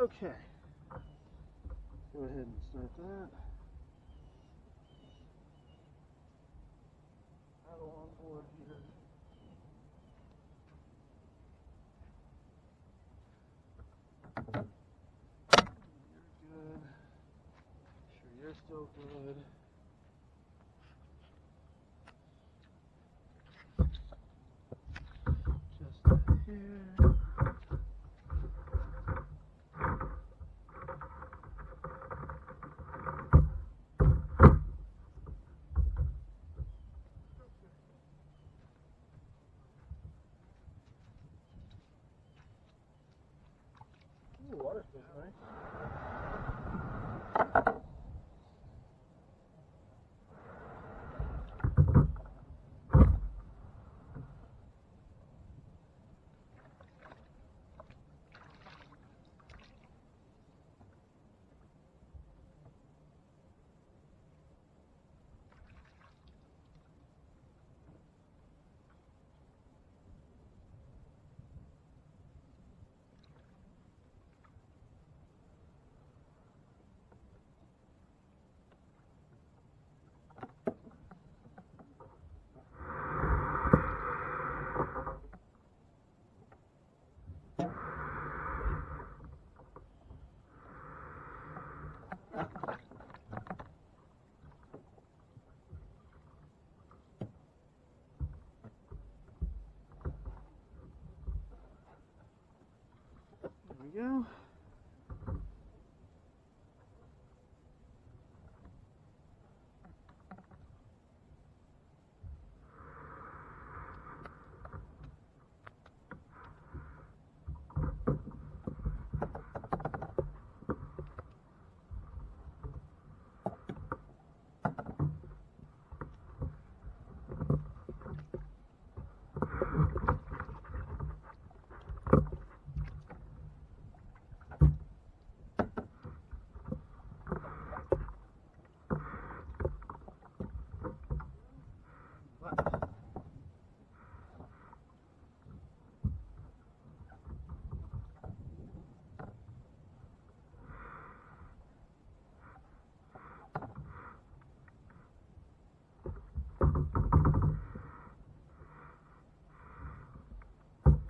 Okay. Go ahead and start that. Paddle on board here. You're good. Make sure you're still good. Just here. Ooh, water's good, right? There we go.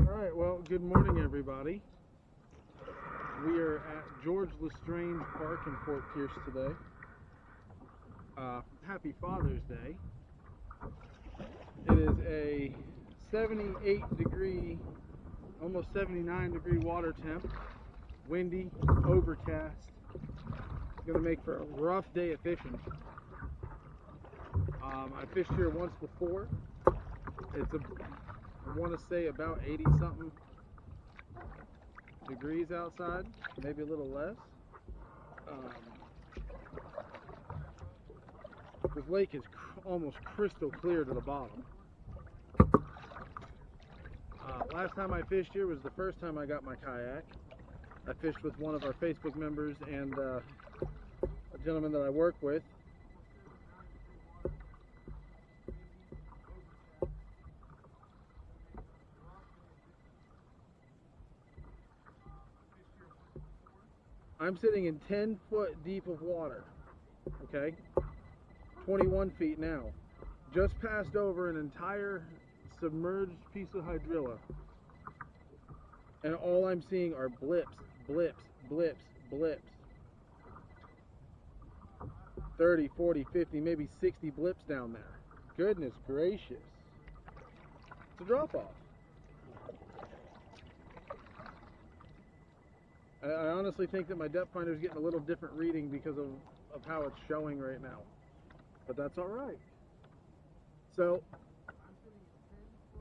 Alright, well, good morning everybody. We are at George Lestrange Park in Fort Pierce today. Happy Father's Day. It is a 78 degree, almost 79 degree water temp, windy, overcast. It's going to make for a rough day of fishing. I fished here once before. It's I want to say about 80 something degrees outside, maybe a little less. This lake is almost crystal clear to the bottom. Last time I fished here was the first time I got my kayak. I fished with one of our Facebook members and a gentleman that I work with. I'm sitting in 10 foot deep of water, okay? 21 feet now. Just passed over an entire submerged piece of hydrilla. And all I'm seeing are blips, blips, blips, blips. 30, 40, 50, maybe 60 blips down there. Goodness gracious. It's a drop off. I honestly think that my depth finder is getting a little different reading because of how it's showing right now. But that's alright. So,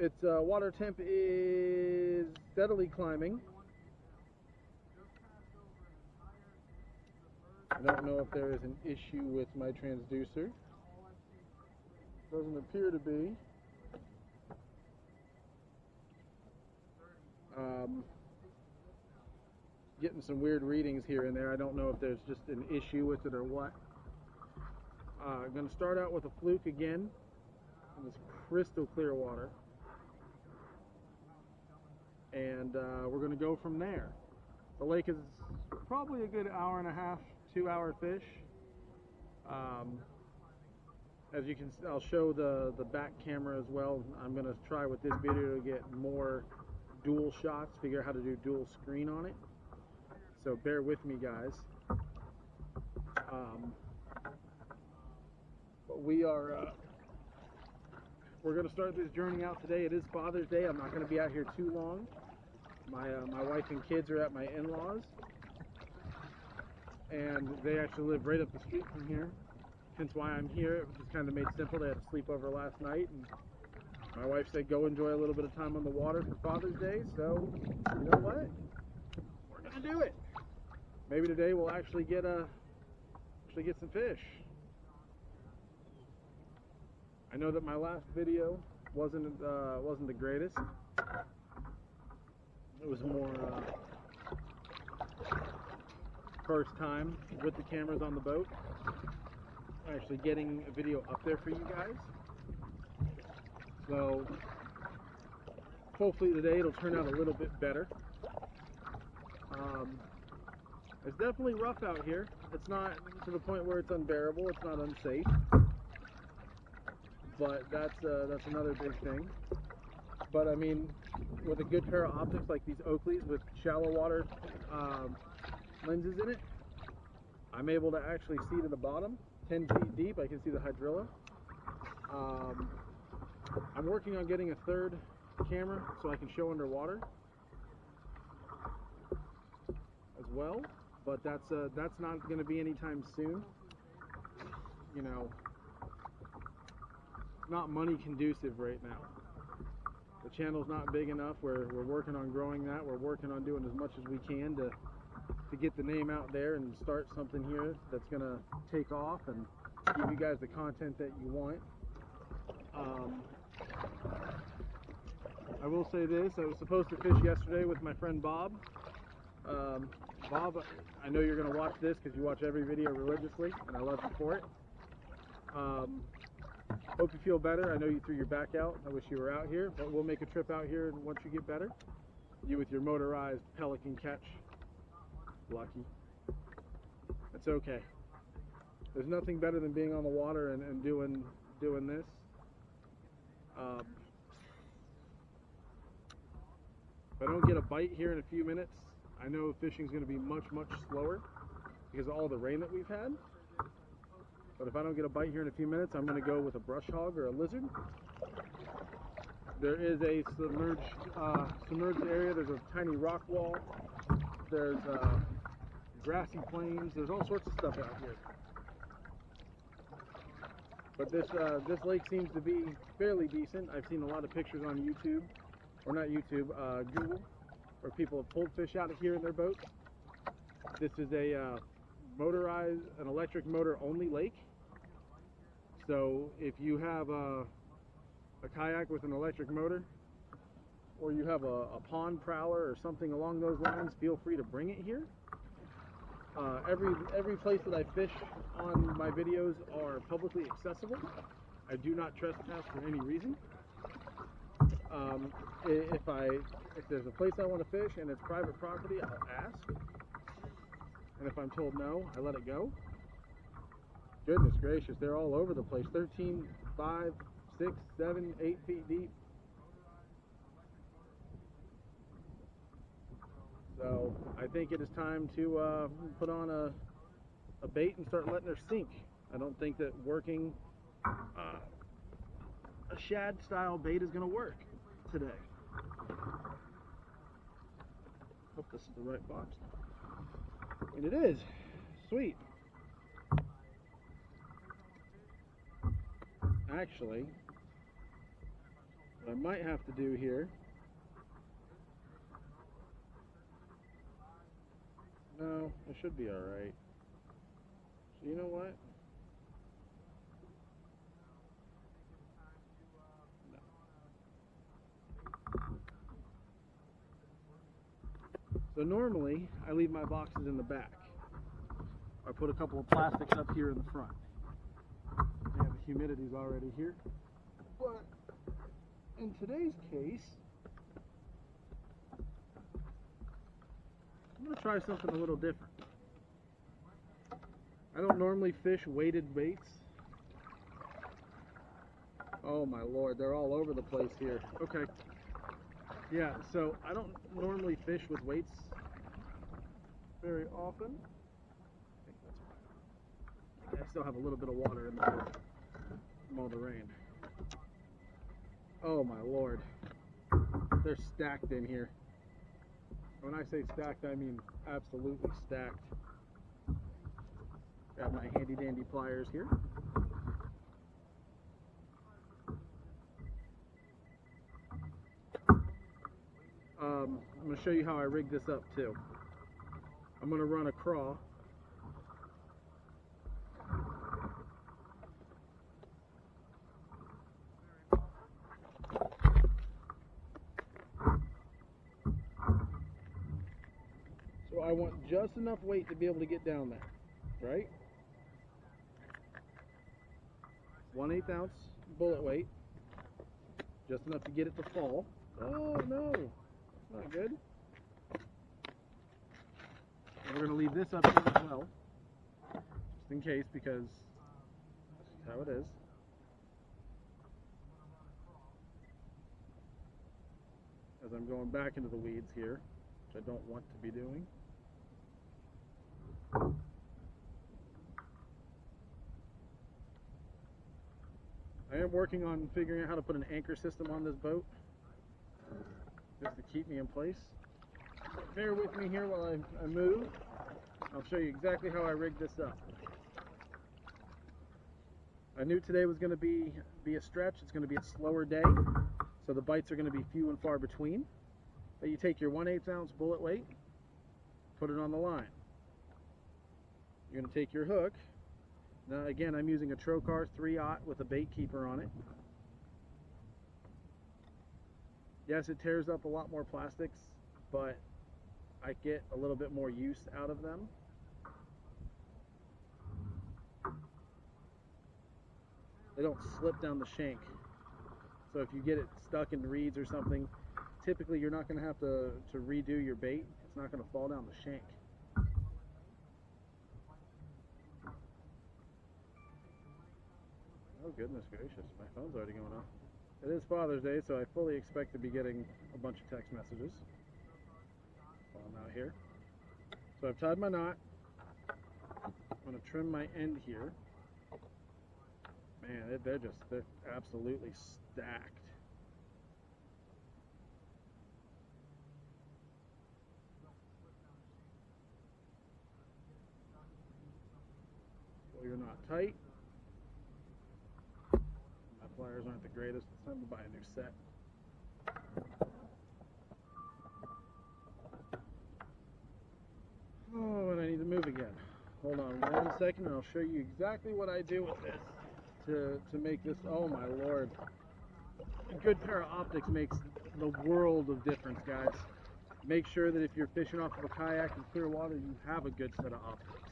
its water temp is steadily climbing. I don't know if there is an issue with my transducer. Doesn't appear to be. Getting some weird readings here and there. I don't know if there's just an issue with it or what. I'm going to start out with a fluke again in this crystal clear water. And we're going to go from there. The lake is probably a good hour and a half, 2 hour fish. As you can, I'll show the back camera as well. I'm gonna try with this video to get more dual shots, figure out how to do dual screen on it. So bear with me, guys. But we're gonna start this journey out today. It is Father's Day. I'm not gonna be out here too long. My wife and kids are at my in-laws, and they actually live right up the street from here. Hence why I'm here. It just kind of made simple. They had a sleepover last night, and my wife said go enjoy a little bit of time on the water for Father's Day. So you know what? We're gonna do it. Maybe today we'll actually get some fish. I know that my last video wasn't the greatest. It was more first time with the cameras on the boat, actually getting a video up there for you guys. So hopefully today it'll turn out a little bit better. It's definitely rough out here. It's not to the point where it's unbearable. It's not unsafe, but that's another big thing. But I mean, with a good pair of optics like these Oakleys with shallow water lenses in it, I'm able to actually see to the bottom, 10 feet deep. I can see the hydrilla. I'm working on getting a third camera so I can show underwater as well, but that's not going to be anytime soon. You know, not money conducive right now. The channel's not big enough. We're working on growing that. We're working on doing as much as we can to get the name out there and start something here that's gonna take off and give you guys the content that you want. I will say this, I was supposed to fish yesterday with my friend Bob. Bob, I know you're gonna watch this because you watch every video religiously, and I love you for it. Hope you feel better. I know you threw your back out. I wish you were out here, but we'll make a trip out here once you get better. You with your motorized pelican catch. Lucky. It's okay. There's nothing better than being on the water and doing this. If I don't get a bite here in a few minutes, I know fishing's going to be much slower because of all the rain that we've had. But if I don't get a bite here in a few minutes, I'm going to go with a brush hog or a lizard. There is a submerged area. There's a tiny rock wall. There's grassy plains. There's all sorts of stuff out here. But this lake seems to be fairly decent. I've seen a lot of pictures on YouTube, or not YouTube, Google, where people have pulled fish out of here in their boats. This is a an electric motor only lake. So if you have a kayak with an electric motor, or you have a pond prowler or something along those lines, feel free to bring it here. Every place that I fish on my videos are publicly accessible. I do not trespass for any reason. If there's a place I want to fish and it's private property, I'll ask. And if I'm told no, I let it go. Goodness gracious, they're all over the place. 13, 5, 6, 7, 8 feet deep. So I think it is time to put on a bait and start letting her sink. I don't think that working a shad style bait is going to work today. Hope this is the right box. And it is. Sweet. Actually, what I might have to do here, no, it should be alright. So you know what? No. So normally, I leave my boxes in the back. I put a couple of plastics up here in the front. Yeah, the humidity's already here. But in today's case, I'm going to try something a little different. I don't normally fish weighted baits. Oh my lord, they're all over the place here. Okay. Yeah, so I don't normally fish with weights very often. I think that's fine. I still have a little bit of water in the boat from all the rain. Oh my lord. They're stacked in here. When I say stacked, I mean absolutely stacked. Got my handy dandy pliers here. I'm going to show you how I rig this up too. I'm going to run a craw. So I want just enough weight to be able to get down there, right? 1/8 ounce bullet weight, just enough to get it to fall. Oh no, not good. And we're going to leave this up here as well, just in case, because that's how it is. As I'm going back into the weeds here, which I don't want to be doing. I am working on figuring out how to put an anchor system on this boat, just to keep me in place. Bear with me here while I move. I'll show you exactly how I rigged this up. I knew today was going to be a stretch. It's going to be a slower day, so the bites are going to be few and far between. But you take your 1/8 ounce bullet weight, put it on the line. You're going to take your hook. Now again, I'm using a Trocar 3/0 with a bait keeper on it. Yes, it tears up a lot more plastics, but I get a little bit more use out of them. They don't slip down the shank. So if you get it stuck in reeds or something, typically you're not going to have to redo your bait. It's not going to fall down the shank. Oh goodness gracious, my phone's already going off. It is Father's Day, so I fully expect to be getting a bunch of text messages while I'm out here. So I've tied my knot. I'm going to trim my end here. Man, they're absolutely stacked. Pull your knot tight. My pliers aren't the greatest. It's time to buy a new set. Oh, and I need to move again. Hold on 1 second and I'll show you exactly what I do with this to make this, oh my lord. A good pair of optics makes the world of difference, guys. Make sure that if you're fishing off of a kayak in clear water, you have a good set of optics.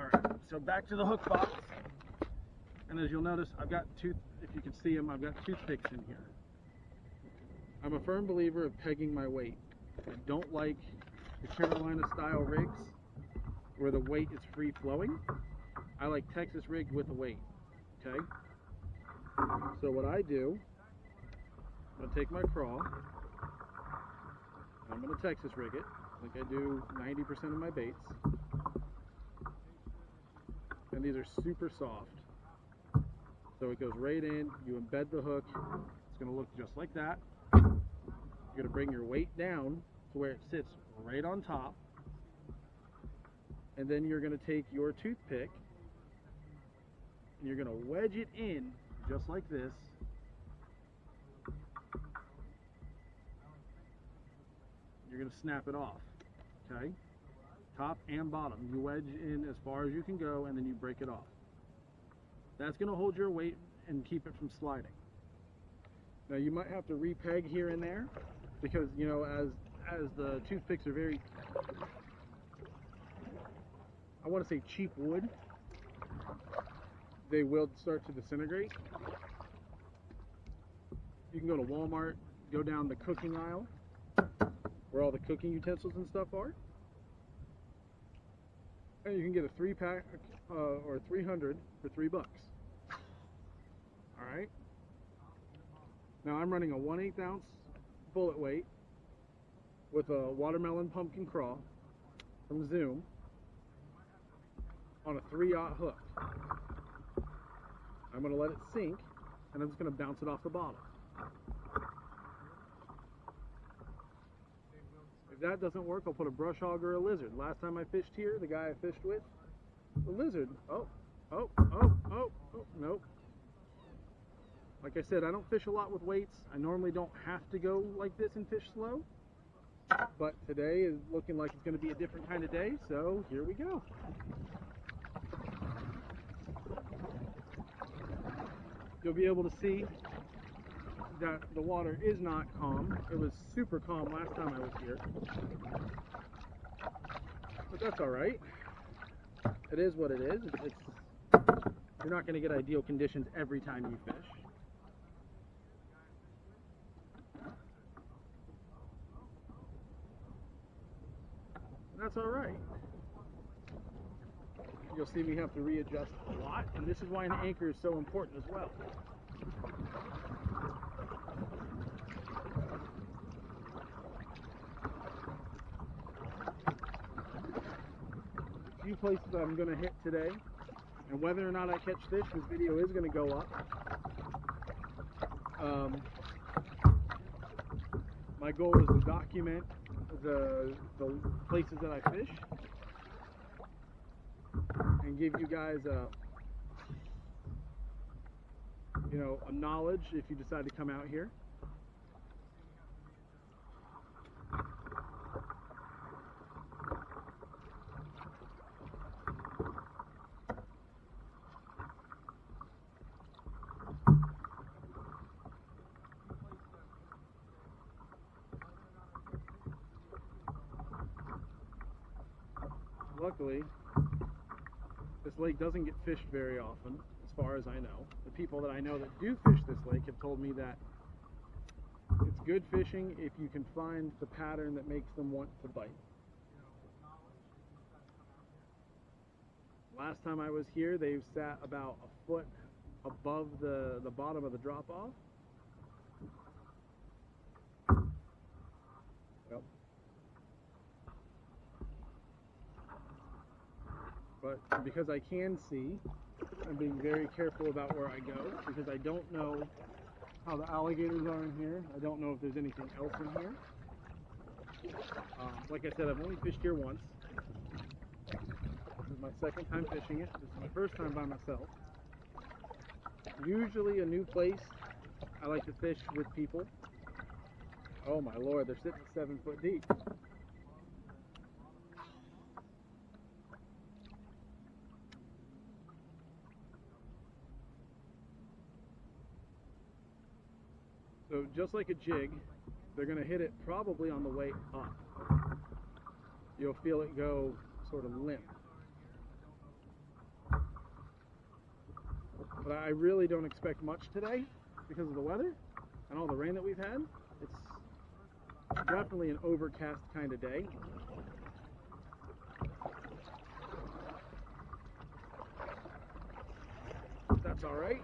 Alright, so back to the hook box. And as you'll notice, I've got if you can see them, I've got toothpicks in here. I'm a firm believer of pegging my weight. I don't like the Carolina style rigs where the weight is free flowing. I like Texas rigged with a weight. Okay? So what I do, I'm going to take my craw, I'm going to Texas rig it, like I do 90% of my baits. And these are super soft. So it goes right in, you embed the hook, it's going to look just like that. You're going to bring your weight down to where it sits right on top. And then you're going to take your toothpick and you're going to wedge it in just like this. You're going to snap it off, okay? Top and bottom. You wedge in as far as you can go and then you break it off. That's going to hold your weight and keep it from sliding. Now you might have to repeg here and there because, you know, as the toothpicks are very, I want to say cheap wood, they will start to disintegrate. You can go to Walmart, go down the cooking aisle, where all the cooking utensils and stuff are. And you can get a 3-pack or 300 for $3. All right. Now I'm running a 1/8 ounce bullet weight with a watermelon pumpkin craw from Zoom on a 3/0 hook. I'm going to let it sink, and I'm just going to bounce it off the bottom. If that doesn't work, I'll put a brush hog or a lizard. Last time I fished here, the guy I fished with, the lizard. Oh, nope. Like I said, I don't fish a lot with weights. I normally don't have to go like this and fish slow. But today is looking like it's going to be a different kind of day, so here we go. You'll be able to see that the water is not calm. It was super calm last time I was here. But that's alright. It is what it is. You're not going to get ideal conditions every time you fish. That's alright. You'll see me have to readjust a lot, and this is why an anchor is so important as well. A few places I'm going to hit today, and whether or not I catch fish, this video is going to go up. My goal is to document the places that I fish and give you guys a knowledge if you decide to come out here. Luckily, this lake doesn't get fished very often, as far as I know. The people that I know that do fish this lake have told me that it's good fishing if you can find the pattern that makes them want to bite. Last time I was here, they sat about a foot above the bottom of the drop-off. Yep. But because I can see, I'm being very careful about where I go, because I don't know how the alligators are in here. I don't know if there's anything else in here. Like I said, I've only fished here once. This is my second time fishing it. This is my first time by myself. Usually a new place, I like to fish with people. Oh my lord, they're sitting 7 foot deep. So just like a jig, they're going to hit it probably on the way up. You'll feel it go sort of limp. But I really don't expect much today because of the weather and all the rain that we've had. It's definitely an overcast kind of day. That's all right.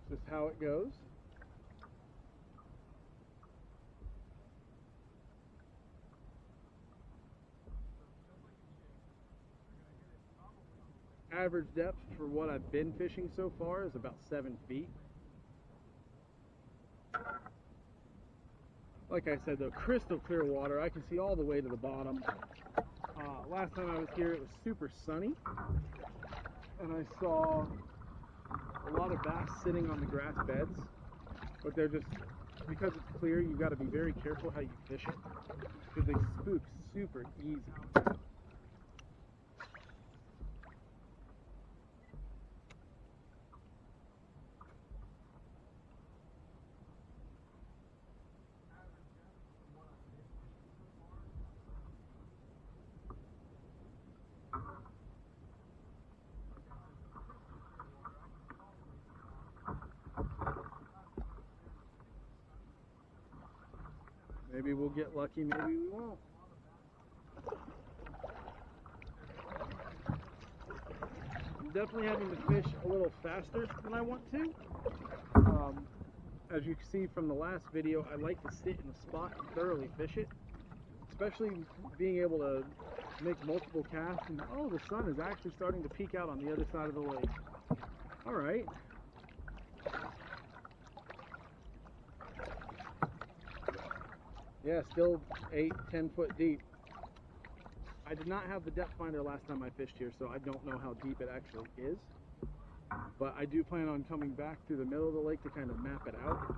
Just how it goes. Average depth for what I've been fishing so far is about 7 feet. Like I said, though, crystal clear water. I can see all the way to the bottom. Last time I was here, it was super sunny, and I saw a lot of bass sitting on the grass beds, but they're just, because it's clear, you've got to be very careful how you fish it, because they spook super easy. Maybe we'll get lucky, maybe we won't. I'm definitely having to fish a little faster than I want to. As you can see from the last video, I like to sit in a spot and thoroughly fish it. Especially being able to make multiple casts. And oh, the sun is actually starting to peek out on the other side of the lake. All right. Yeah, still 8-10 foot deep. I did not have the depth finder last time I fished here, so I don't know how deep it actually is. But I do plan on coming back through the middle of the lake to kind of map it out.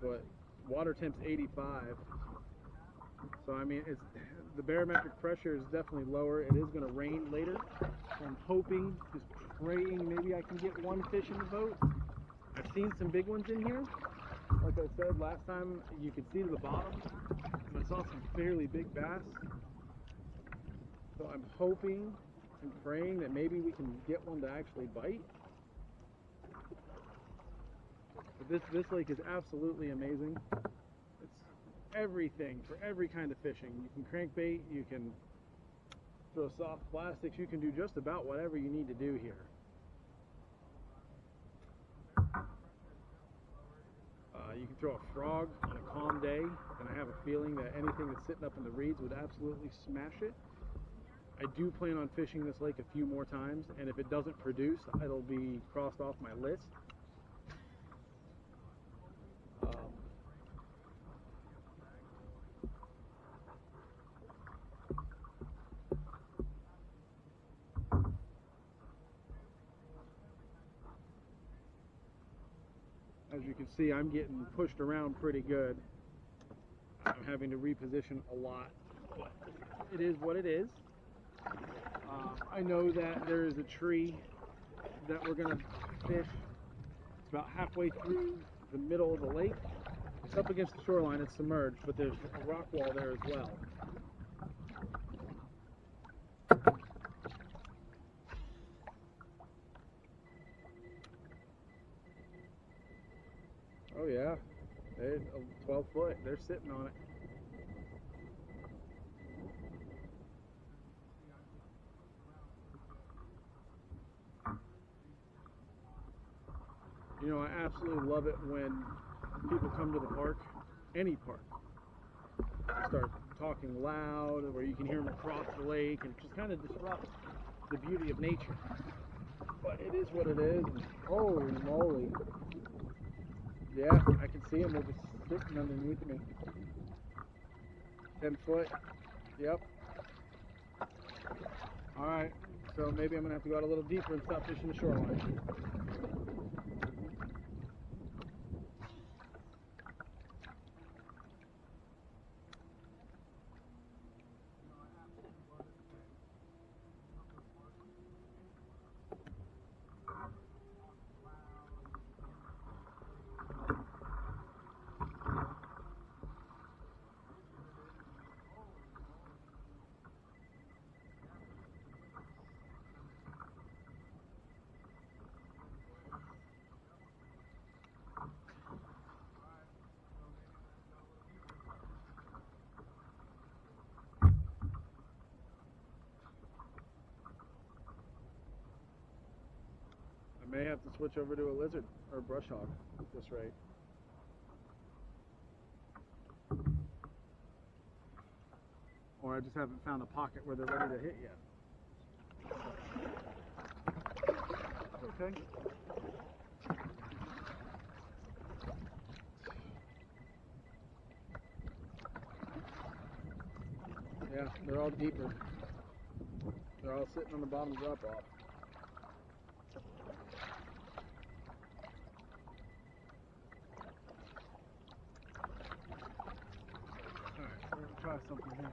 Foot. Water temp's 85. So I mean, the barometric pressure is definitely lower. It is going to rain later. So I'm hoping, just praying, maybe I can get one fish in the boat. I've seen some big ones in here. Like I said last time, you could see to the bottom. And I saw some fairly big bass. So I'm hoping and praying that maybe we can get one to actually bite. But this lake is absolutely amazing. It's everything for every kind of fishing. You can crankbait, you can throw soft plastics, you can do just about whatever you need to do here. You can throw a frog on a calm day, and I have a feeling that anything that's sitting up in the reeds would absolutely smash it. I do plan on fishing this lake a few more times, and if it doesn't produce, it'll be crossed off my list. As you can see, I'm getting pushed around pretty good. I'm having to reposition a lot. But it is what it is. I know that there is a tree that we're going to fish. It's about halfway through the middle of the lake. It's up against the shoreline, it's submerged, but there's a rock wall there as well. Oh yeah, they're 12 foot, they're sitting on it. You know, I absolutely love it when people come to the park, any park, start talking loud, where you can hear them across the lake, and just kind of disrupt the beauty of nature. But it is what it is, and holy moly. Yeah, I can see them, they're just sitting underneath me. 10 foot, yep. Alright, so maybe I'm going to have to go out a little deeper and stop fishing the shoreline. May have to switch over to a lizard or a brush hog at this rate. Or I just haven't found a pocket where they're ready to hit yet. Okay. Yeah, they're all deeper. They're all sitting on the bottom drop off. Try something here.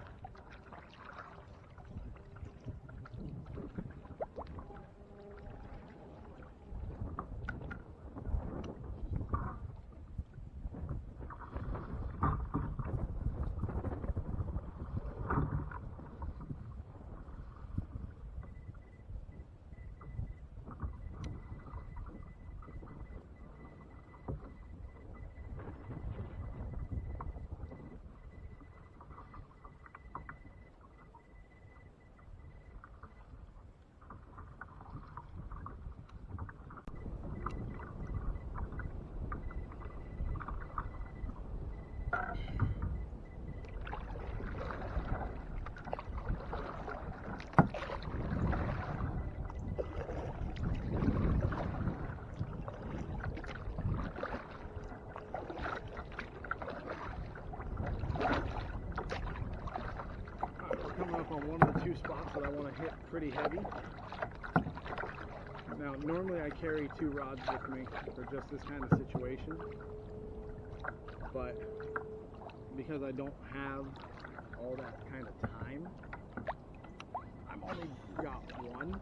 that I want to hit pretty heavy. Now, normally I carry 2 rods with me for just this kind of situation, but because I don't have all that kind of time, I've only got 1.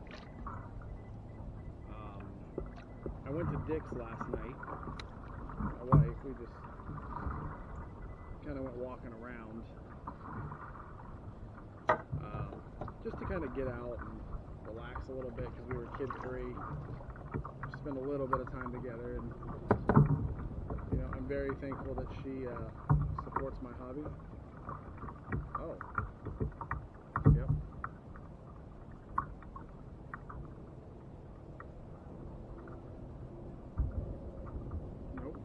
I went to Dick's last night. My wife, we just kind of went walking around, just to kind of get out and relax a little bit because we were kid-free. Spend a little bit of time together, and you know, I'm very thankful that she supports my hobby. Oh, yep. Nope,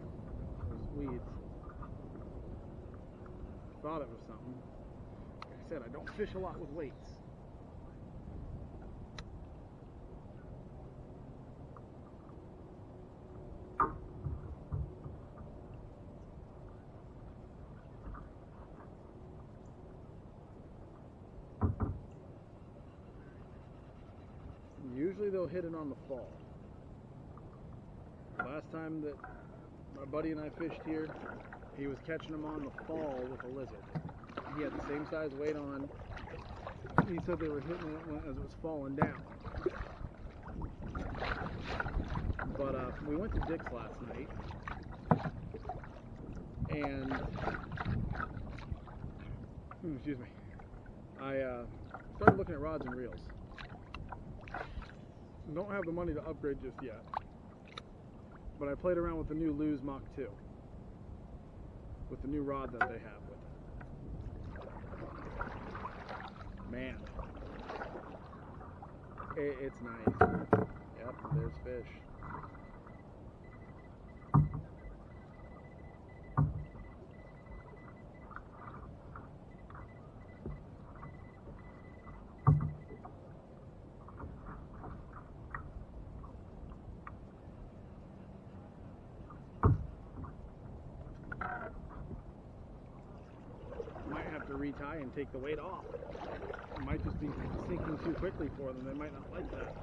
there's weeds. Thought it was something. Like I said, I don't fish a lot with weights. Usually they'll hit it on the fall. Last time that my buddy and I fished here, he was catching them on the fall with a lizard. He had the same size weight on. He said they were hitting it as it was falling down. But we went to Dick's last night, and excuse me, I started looking at rods and reels. Don't have the money to upgrade just yet, but I played around with the new Lew's Mach 2 with the new rod that they have with it. Man, it's nice. Yep, there's fish. Retie and take the weight off. It might just be sinking too quickly for them. They might not like that.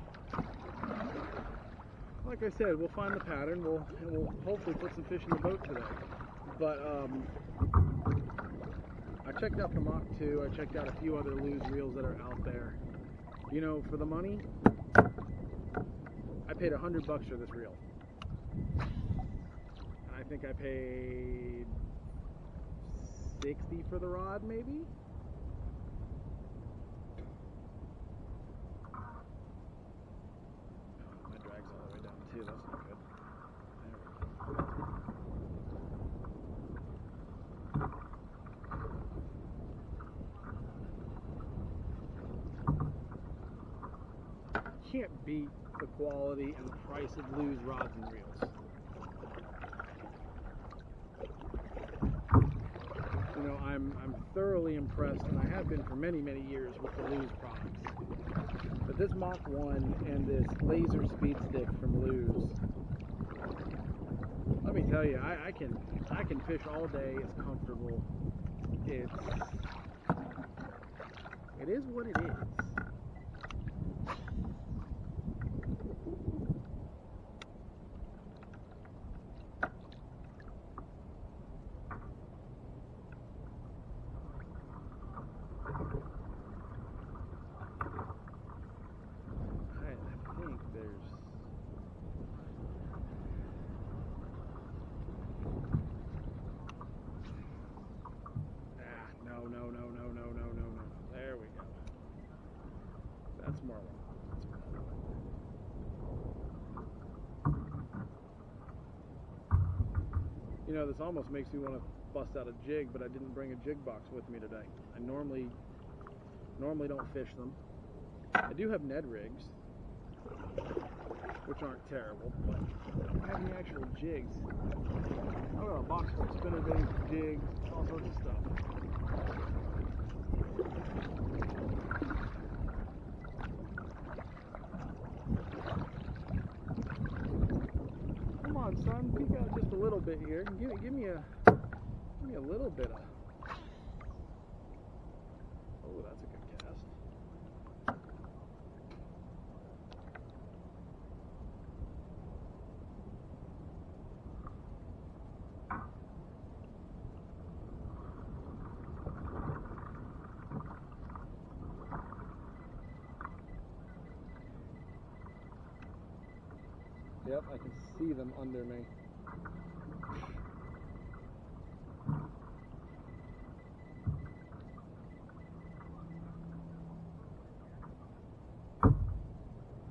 Like I said, we'll find the pattern. We'll hopefully put some fish in the boat today. But I checked out the Mach 2. I checked out a few other Lew's reels that are out there. You know, for the money, I paid $100 for this reel, and I think I paid 60 for the rod, maybe? Oh, my drag's all the way down too, that's not good. There we go. Can't beat the quality and the price of Lew's rods and reels. You know, I'm thoroughly impressed, and I have been for many, many years with the Lew's products. But this Mach 1 and this laser speed stick from Lew's, let me tell you, I can fish all day. It's comfortable. It is what it is. No. There we go. That's more like. You know, this almost makes me want to bust out a jig, but I didn't bring a jig box with me today. I normally don't fish them. I do have Ned rigs, which aren't terrible, but I don't have any actual jigs. I've got a box full of spinnerbaits, jigs, all sorts of stuff. Come on, son, peek out just a little bit here. Give me a little bit of. Oh, that's a good cast. Yep, I can see them under me.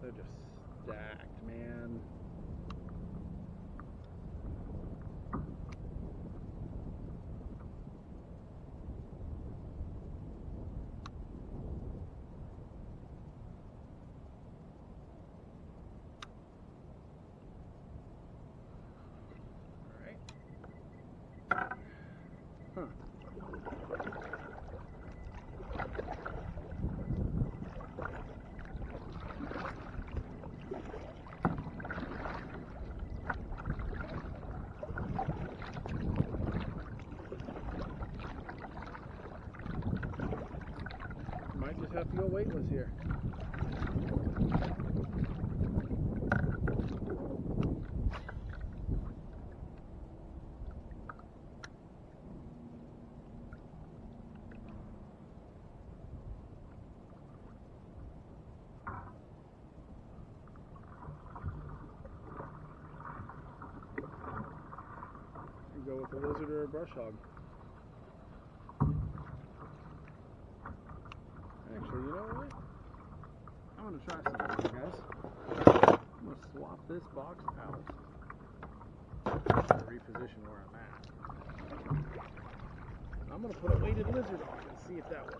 They're just stacked, man. Huh. Might just have to go weightless here. Go with a lizard or a brush hog. Actually, you know what? I'm going to try something, guys. I'm going to swap this box out to reposition where I'm at. I'm going to put a weighted lizard on and see if that works.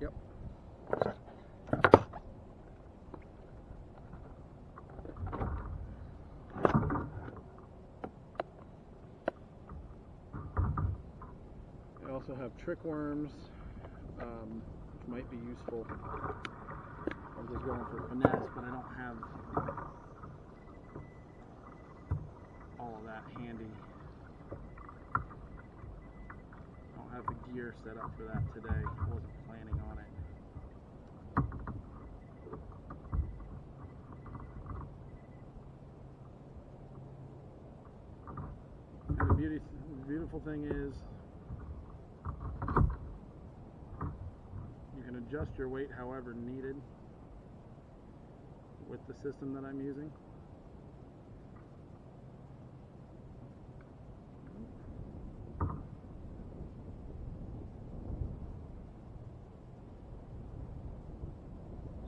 Yep. I also have trick worms, which might be useful. I'm just going for finesse, but I don't have all of that handy. I don't have the gear set up for that today. I wasn't planning on it. And the beautiful thing is you can adjust your weight however needed with the system that I'm using.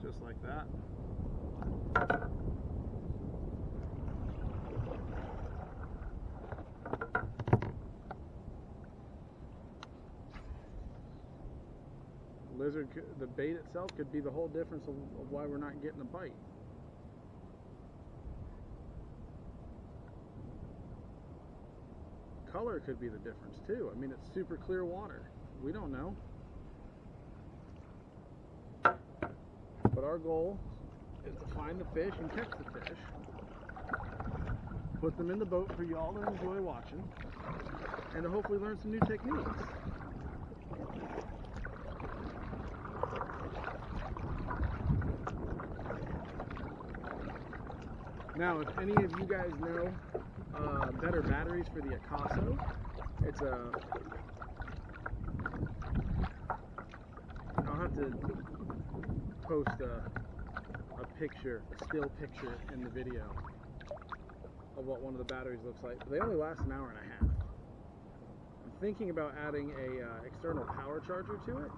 Just like that. Lizard, the bait itself could be the whole difference of why we're not getting a bite. Color could be the difference too. I mean, it's super clear water. We don't know. But our goal is to find the fish and catch the fish. Put them in the boat for y'all to enjoy watching. And to hopefully learn some new techniques. Now, if any of you guys know better batteries for the Acaso, it's I'll have to post a picture, a still picture in the video of what one of the batteries looks like. But they only last an hour and a half. I'm thinking about adding a external power charger to it.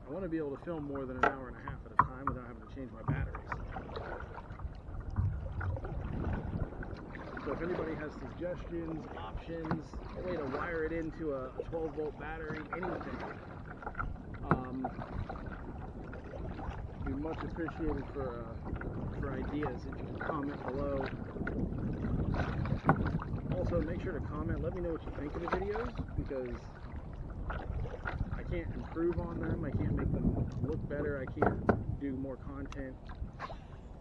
I want to be able to film more than an hour and a half at a time without having to change my batteries. So if anybody has suggestions, options, a way to wire it into a 12-volt battery, anything, be much appreciated for ideas. If you can comment below. Also, make sure to comment. Let me know what you think of the videos, because I can't improve on them. I can't make them look better. I can't do more content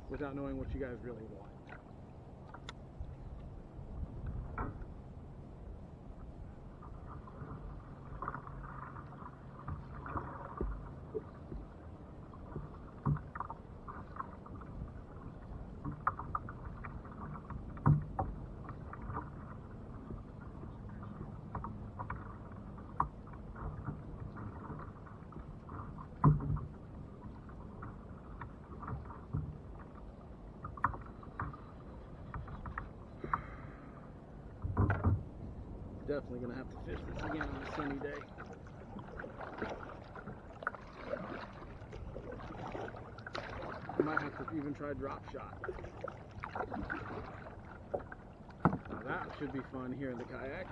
without knowing what you guys really want. Definitely gonna have to fish this again on a sunny day. I might have to even try drop shot. Now that should be fun here in the kayak.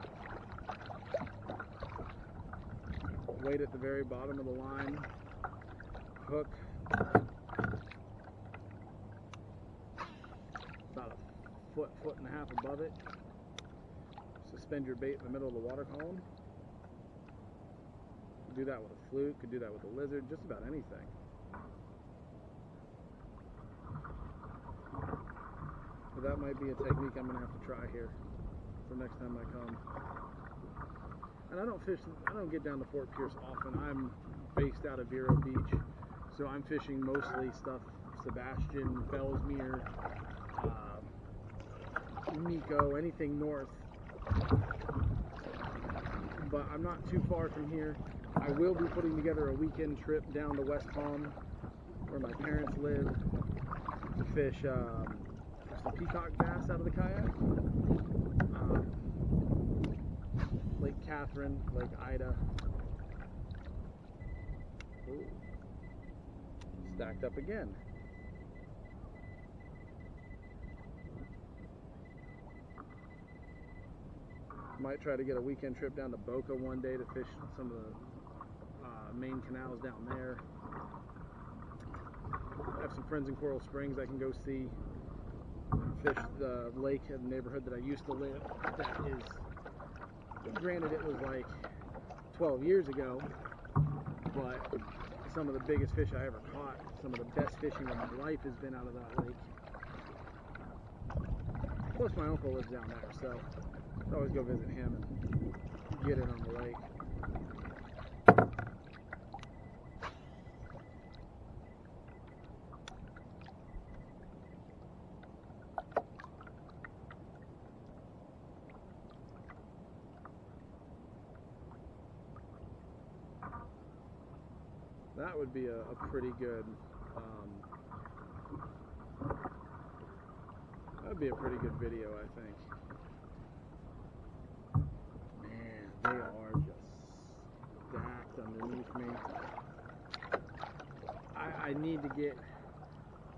Weight at the very bottom of the line, hook about a foot, foot and a half above it. Suspend your bait in the middle of the water column. Could do that with a fluke, could do that with a lizard, just about anything. But that might be a technique I'm going to have to try here for next time I come. And I don't get down to Fort Pierce often. I'm based out of Vero Beach, so I'm fishing mostly stuff Sebastian, Fellsmere, Nico, anything north. But I'm not too far from here. I will be putting together a weekend trip down to West Palm, where my parents live, to fish some peacock bass out of the kayak. Lake Catherine, Lake Ida. Ooh. Stacked up again. Might try to get a weekend trip down to Boca one day to fish some of the main canals down there. I have some friends in Coral Springs I can go see. Fish the lake in the neighborhood that I used to live. That is, granted, it was like 12 years ago, but some of the biggest fish I ever caught, some of the best fishing of my life has been out of that lake. Plus my uncle lives down there, so I always go visit him and get it on the lake. That would be a pretty good, that'd be a pretty good video, I think. Man, they are just stacked underneath me. I need to get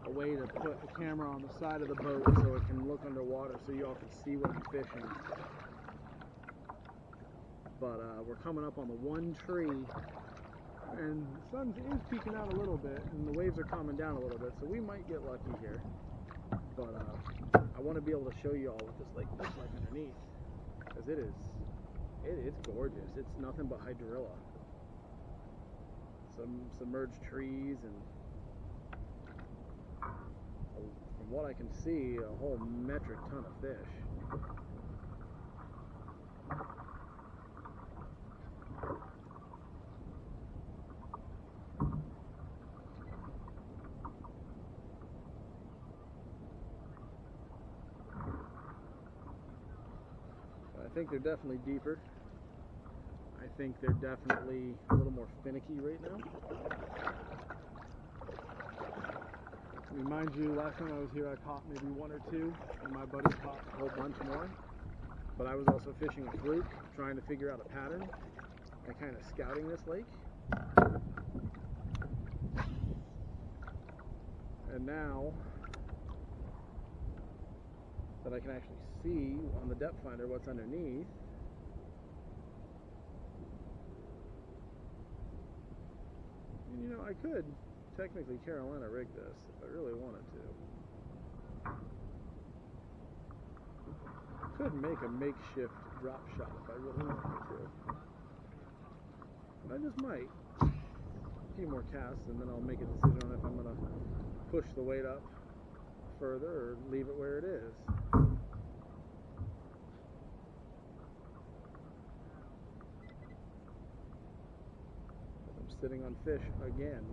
a way to put the camera on the side of the boat so it can look underwater so y'all can see what I'm fishing. But we're coming up on the one tree, and the sun is peeking out a little bit, and the waves are calming down a little bit, so we might get lucky here. But I want to be able to show you all what this lake looks like underneath, because it's gorgeous. It's nothing but hydrilla. Some submerged trees, and from what I can see, a whole metric ton of fish. I think they're definitely deeper. I think they're definitely a little more finicky right now. I mean, mind you, last time I was here I caught maybe one or two, and my buddy caught a whole bunch more. But I was also fishing a fluke, trying to figure out a pattern, and kind of scouting this lake. And now that I can actually see on the depth finder what's underneath, and you know, I could technically Carolina rig this if I really wanted to. I could make a makeshift drop shot if I really wanted to. I just might. A few more casts, and then I'll make a decision on if I'm going to push the weight up further or leave it where it is. I'm sitting on fish again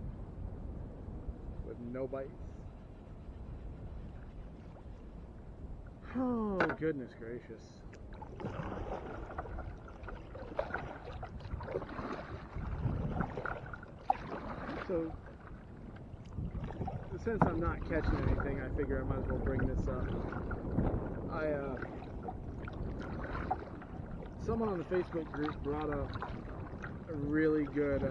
with no bites. Oh, goodness gracious. So, since I'm not catching anything, I figure I might as well bring this up. Someone on the Facebook group brought up a really good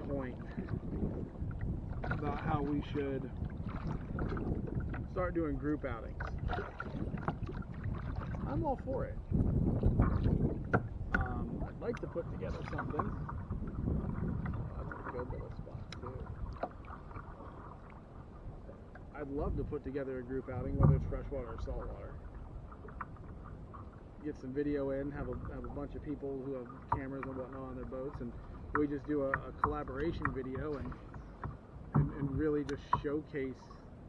point about how we should start doing group outings. I'm all for it. I'd like to put together something. That's a good little spot too. I'd love to put together a group outing, whether it's freshwater or saltwater. Get some video in, have a bunch of people who have cameras and whatnot on their boats, and we just do a collaboration video and really just showcase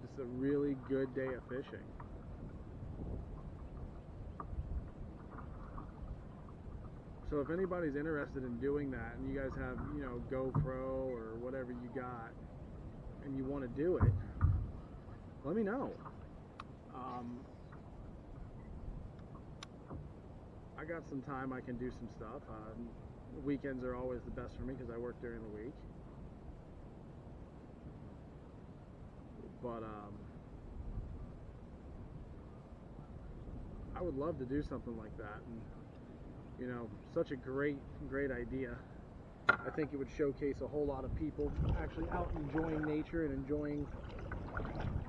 just a really good day of fishing. So if anybody's interested in doing that, and you guys have, you know, GoPro or whatever you got, and you want to do it, let me know. I got some time, I can do some stuff. Weekends are always the best for me because I work during the week. But I would love to do something like that, and you know, such a great idea. I think it would showcase a whole lot of people actually out enjoying nature and enjoying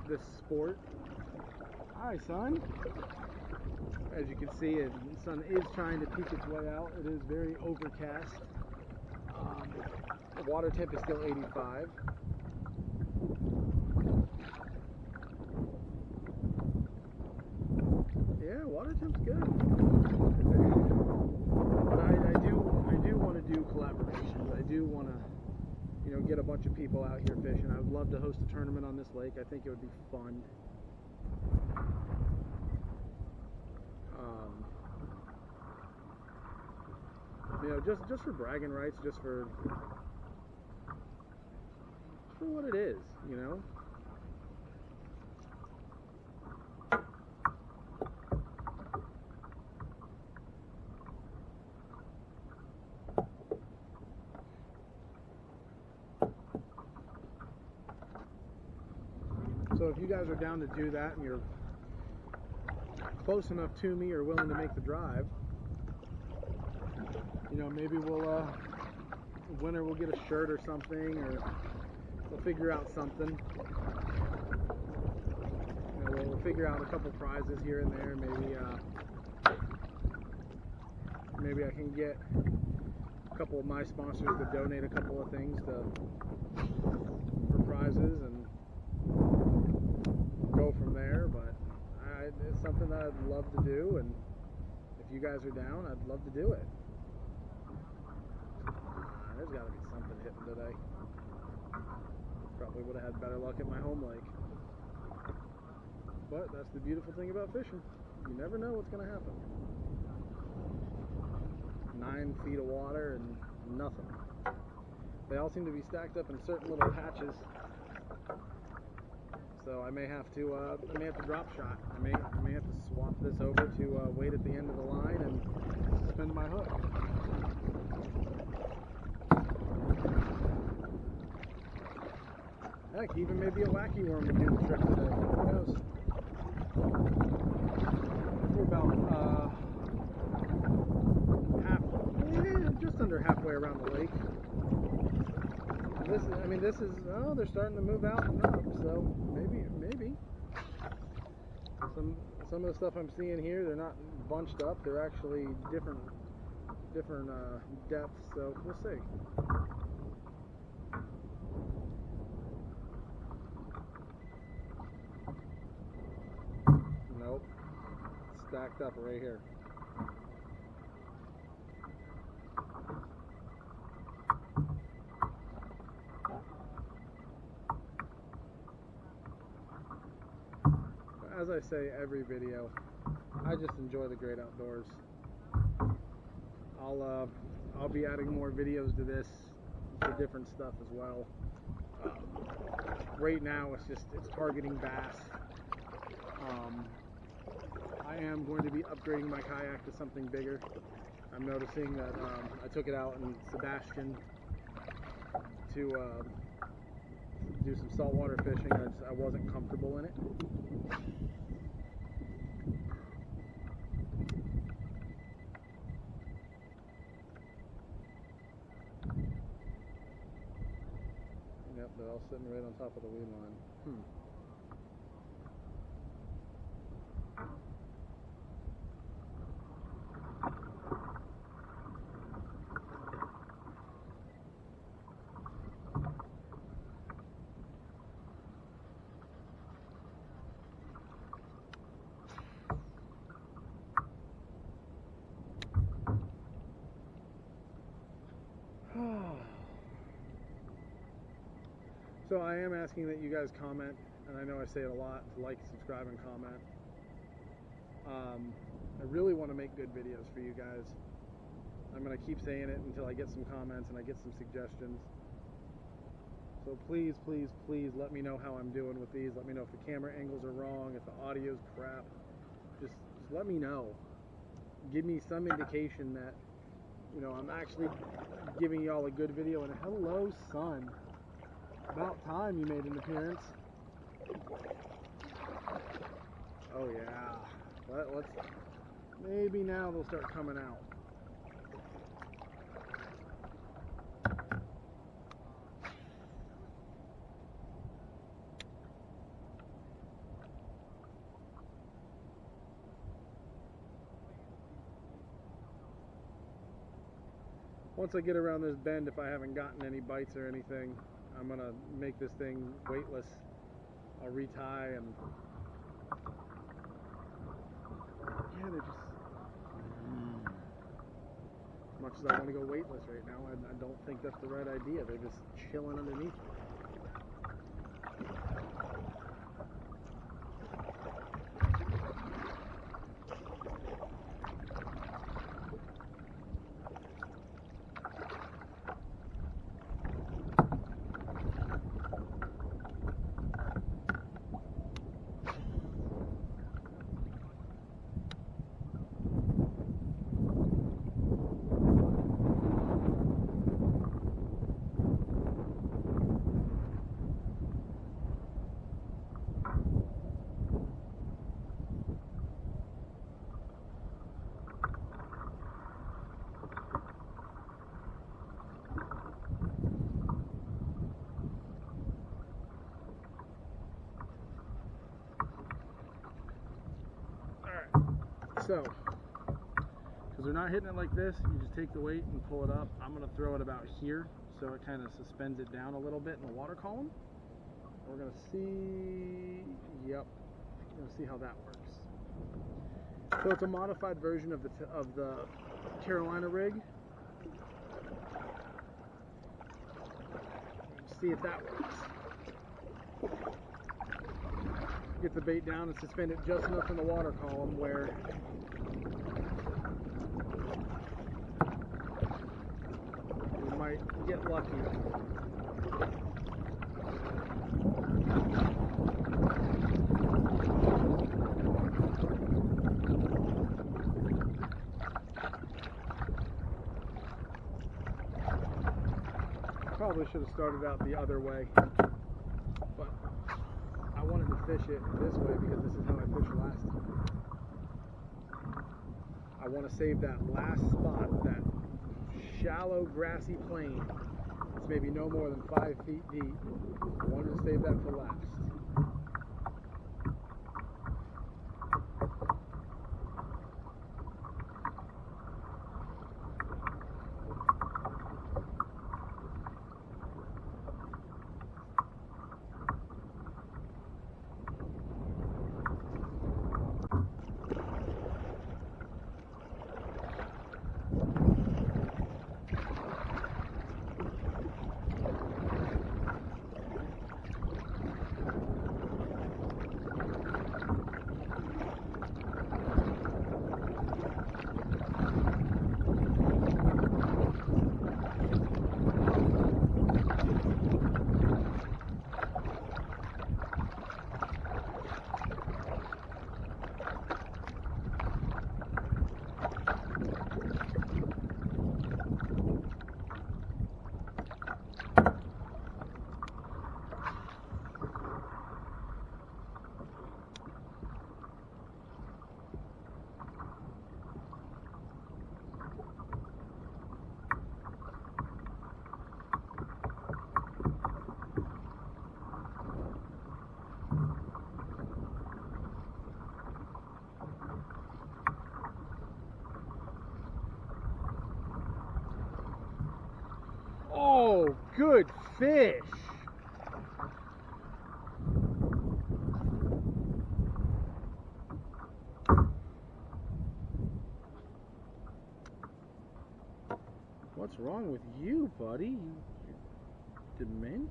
this sport. Hi, son. As you can see, the sun is trying to peek its way out. It is very overcast. The water temp is still 85. Yeah, water temp's good. But I do want to do collaborations. I do want to, you know, get a bunch of people out here fishing. I would love to host a tournament on this lake. I think it would be fun. You know, just for bragging rights, just for what it is, you know. So if you guys are down to do that and you're close enough to me or willing to make the drive, you know, maybe we'll winner will get a shirt or something, or we'll figure out something. You know, we'll figure out a couple prizes here and there. Maybe I can get a couple of my sponsors to donate a couple of things for prizes and go from there. But it's something that I'd love to do, and if you guys are down, I'd love to do it. There's got to be something hitting today. Probably would have had better luck at my home lake. But that's the beautiful thing about fishing. You never know what's going to happen. 9 feet of water and nothing. They all seem to be stacked up in certain little patches. So I may have to drop shot. I may have to swap this over to wait at the end of the line and suspend my hook. Heck, even maybe a wacky worm would do the trick today. Who knows? We're about just under halfway around the lake. This is, oh, they're starting to move out and up, so maybe. Some of the stuff I'm seeing here, they're not bunched up, they're actually different depths, so we'll see. Nope. backed up right here. As I say every video, I just enjoy the great outdoors. I'll be adding more videos to this for different stuff as well. Right now it's targeting bass. I am going to be upgrading my kayak to something bigger. I'm noticing that I took it out in Sebastian to do some saltwater fishing. I wasn't comfortable in it. Yep, they're all sitting right on top of the weed line. So I am asking that you guys comment, and I know I say it a lot, to like, subscribe, and comment. I really want to make good videos for you guys. I'm going to keep saying it until I get some comments and I get some suggestions. So please, please, please let me know how I'm doing with these. Let me know if the camera angles are wrong, if the audio's crap. Just let me know. Give me some indication that, you know, I'm actually giving y'all a good video. And hello, son. About time you made an appearance. Oh yeah. Let's maybe now they'll start coming out. Once I get around this bend, if I haven't gotten any bites or anything, I'm gonna make this thing weightless. I'll retie and yeah, they're just as much as I want to go weightless right now, I don't think that's the right idea. They're just chilling underneath. So, because they're not hitting it like this, you just take the weight and pull it up. I'm going to throw it about here so it kind of suspends it down a little bit in the water column. We're going to see, yep, we're going to see how that works. So it's a modified version of the Carolina rig. See if that works. Get the bait down and suspend it just enough in the water column where you might get lucky. Probably should have started out the other way, but I wanted to fish it this way because this is how I fished last time. I want to save that last spot, that shallow grassy plain. It's maybe no more than 5 feet deep. I wanted to save that for last. Oh, good fish. What's wrong with you, buddy? You're dement?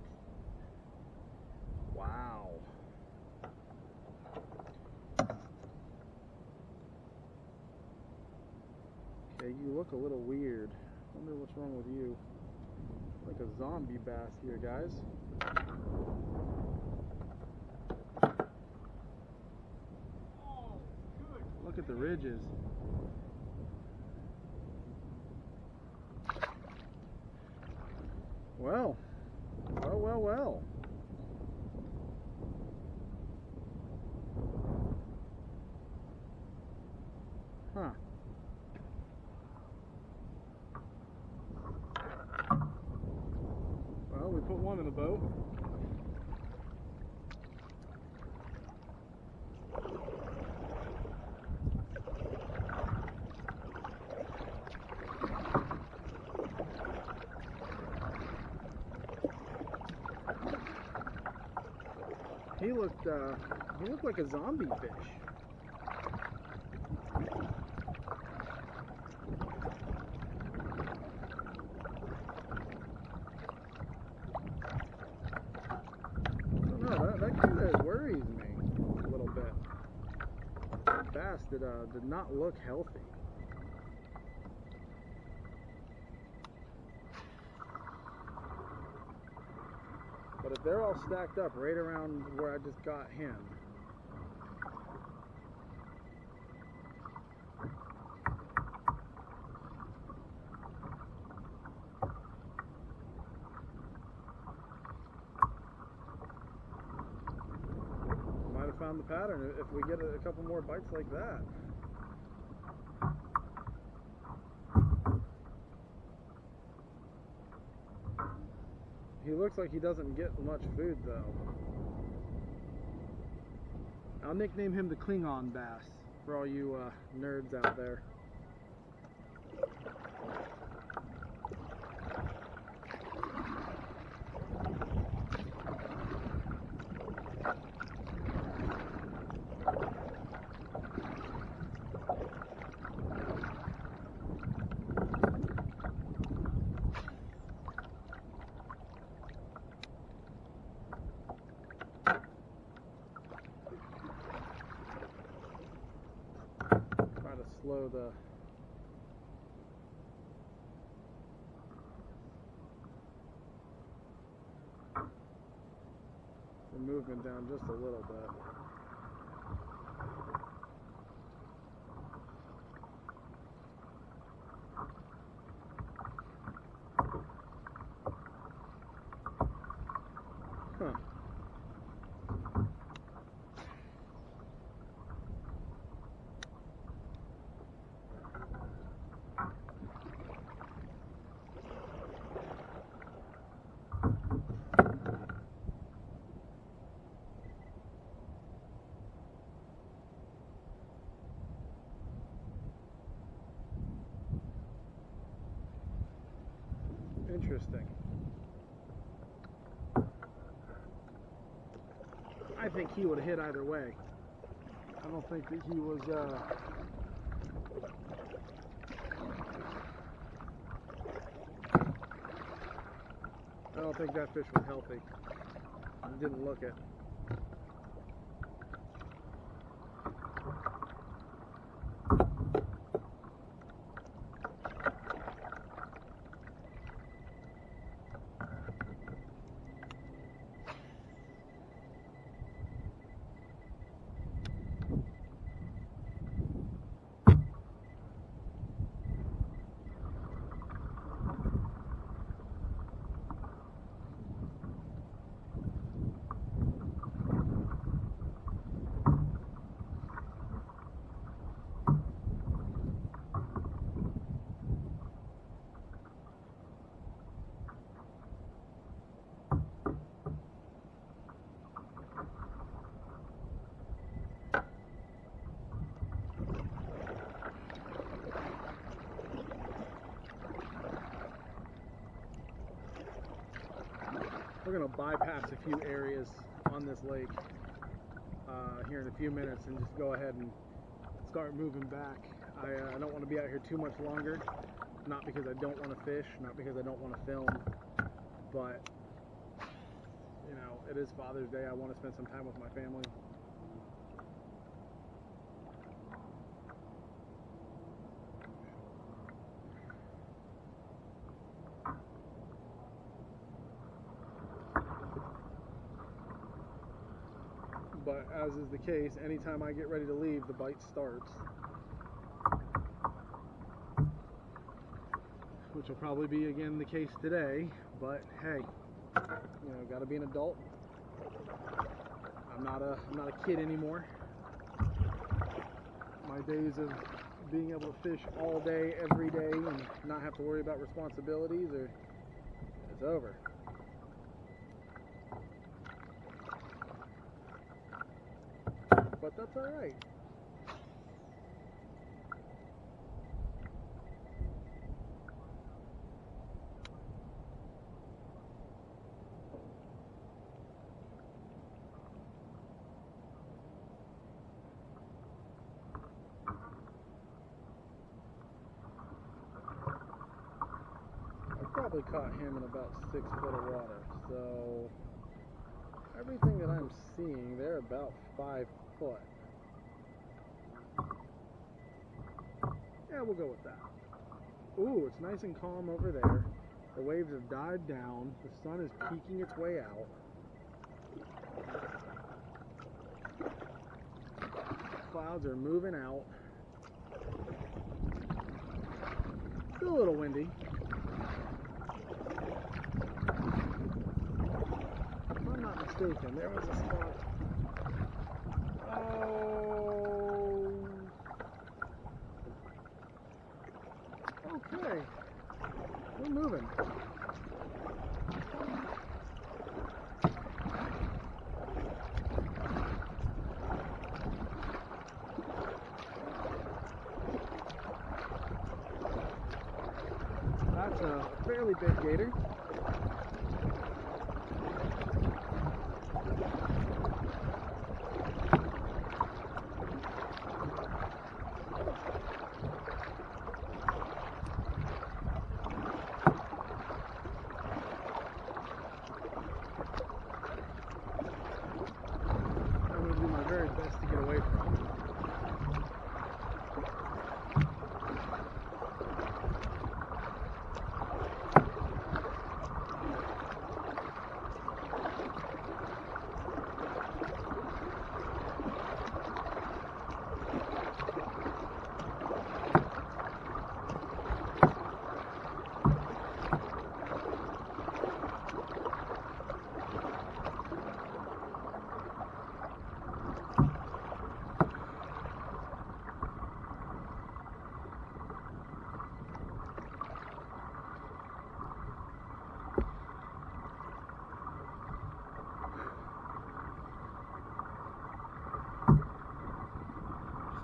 Wow. Okay, you look a little weird. Wonder what's wrong with you. Like a zombie bass here, guys. Oh, good. Look at the ridges. Well. Well. Huh. Well, we put one in the boat. He looked like a zombie fish. That kind of worries me a little bit. That bass did not look healthy. But if they're all stacked up right around where I just got him, might have found the pattern if we get a couple more bites like that. He looks like he doesn't get much food though. I'll nickname him the Klingon bass for all you nerds out there. Slow the movement down just a little bit. Huh. Interesting. I think he would have hit either way. I don't think that he was I don't think that fish was healthy. It didn't look it. We're going to bypass a few areas on this lake here in a few minutes and just go ahead and start moving back. I don't want to be out here too much longer, not because I don't want to fish, not because I don't want to film, but you know, it is Father's Day. I want to spend some time with my family. But as is the case, anytime I get ready to leave, the bite starts. Which will probably be again the case today, but hey, you know, gotta be an adult. I'm not a kid anymore. My days of being able to fish all day, every day, and not have to worry about responsibilities it's over. But that's all right. Probably caught him in about 6 foot of water, so everything that I'm seeing, they're about 5 foot. Yeah, we'll go with that. Ooh, it's nice and calm over there. The waves have died down. The sun is peeking its way out. Clouds are moving out. Still a little windy. There was a spot. Oh. Okay. We're moving. That's a fairly big gator. Best to get away from.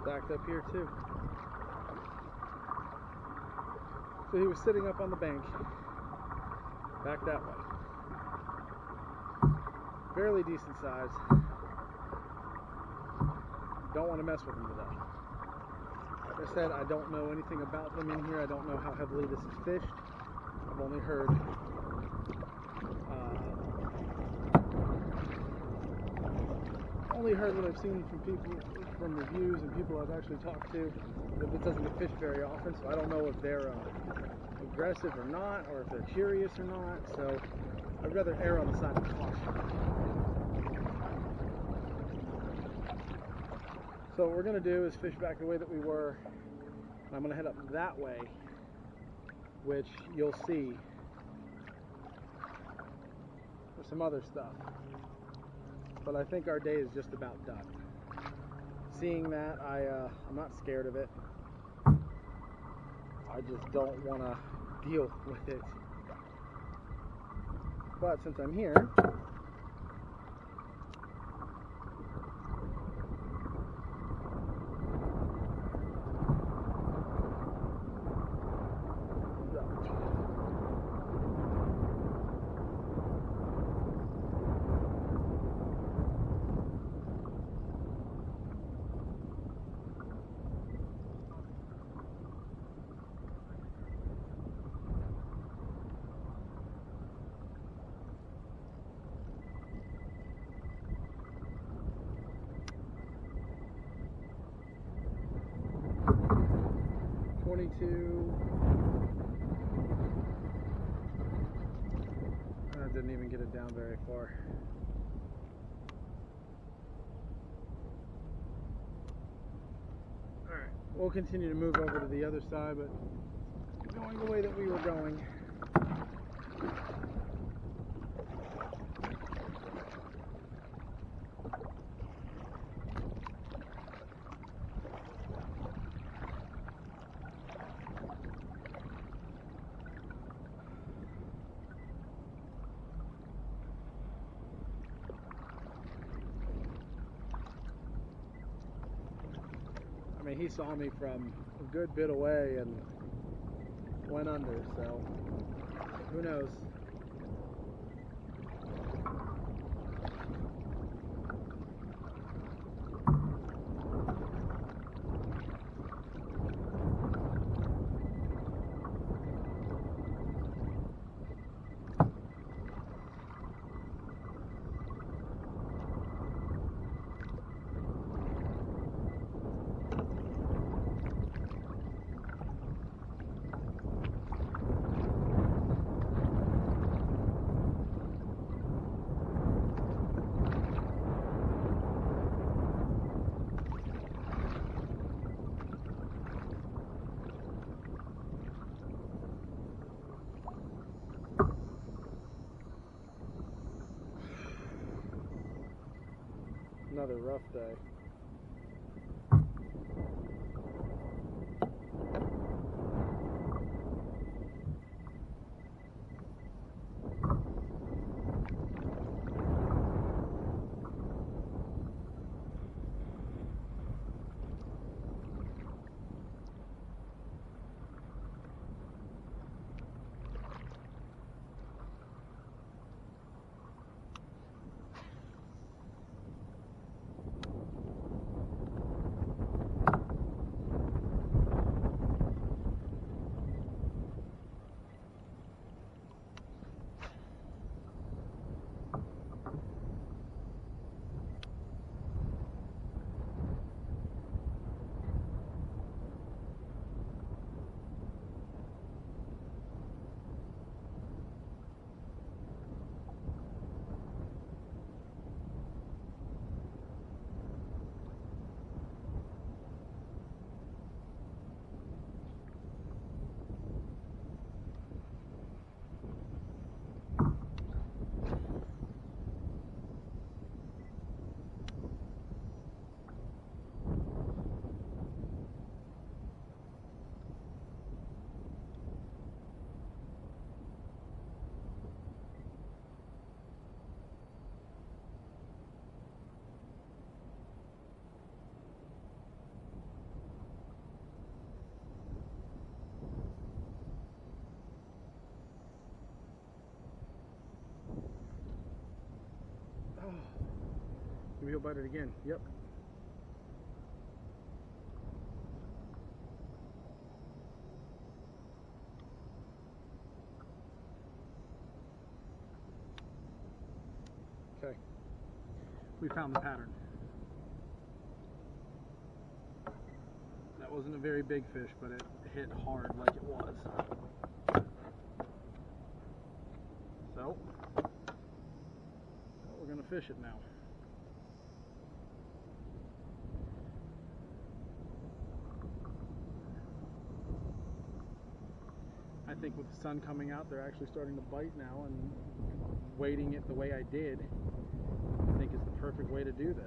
Stacked up here too. So he was sitting up on the bank, back that way. Fairly decent size. Don't want to mess with him today. Like I said, I don't know anything about them in here. I don't know how heavily this is fished. I've only heard what I've seen from people, from reviews and people I've actually talked to, that it doesn't get fished very often, so I don't know if they're aggressive or not, or if they're curious or not, so I'd rather err on the side of caution. So what we're going to do is fish back the way that we were. I'm going to head up that way, which you'll see for some other stuff. But I think our day is just about done. Seeing that, I'm not scared of it. I just don't want to deal with it. But since I'm here, 22. I didn't even get it down very far. Alright, we'll continue to move over to the other side, but going the way that we were going. I mean, he saw me from a good bit away and went under, so who knows? Another rough day. Maybe he'll bite it again. Yep. Okay. We found the pattern. That wasn't a very big fish, but it hit hard like it was. So, we're going to fish it now. I think with the sun coming out, they're actually starting to bite now, and weighting it the way I did, I think is the perfect way to do this.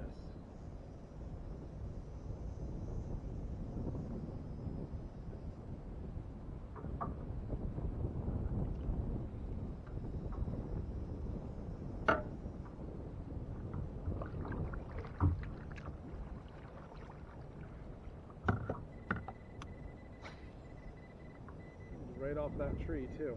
Right off that tree too.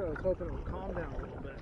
I was hoping it would calm down a little bit.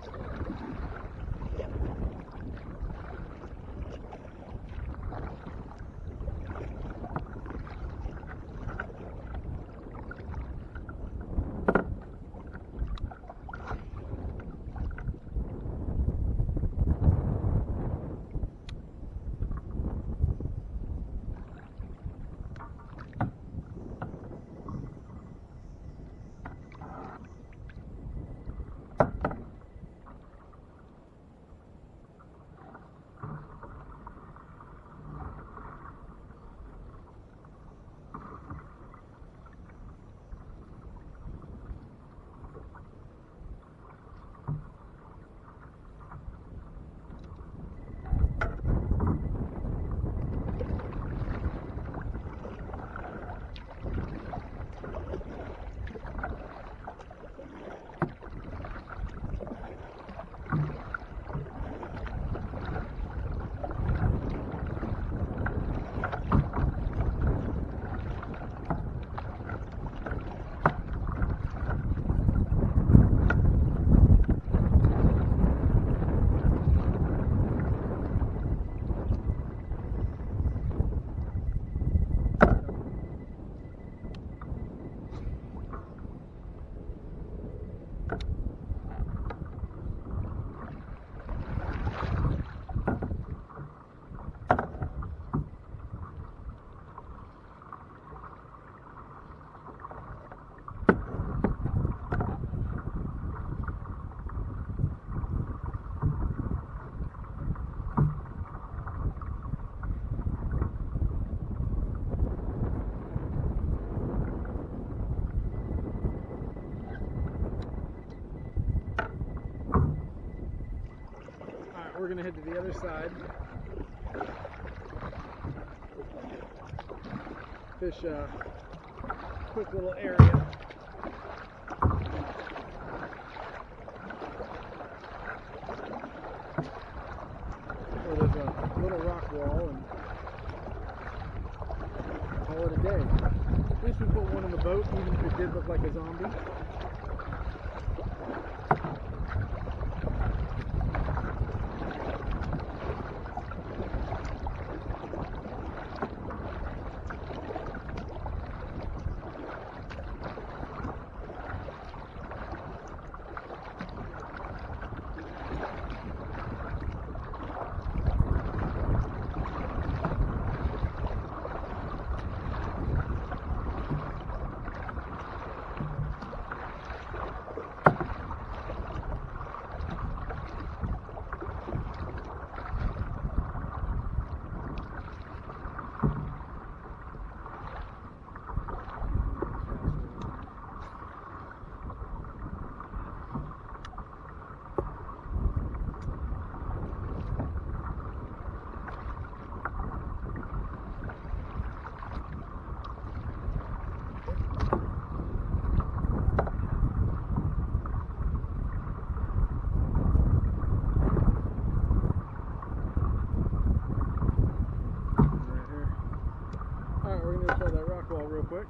We're going to head to the other side. Fish a quick little area. Where there's a little rock wall, and call it a day. At least we put one in the boat, even if it did look like a zombie. Real quick.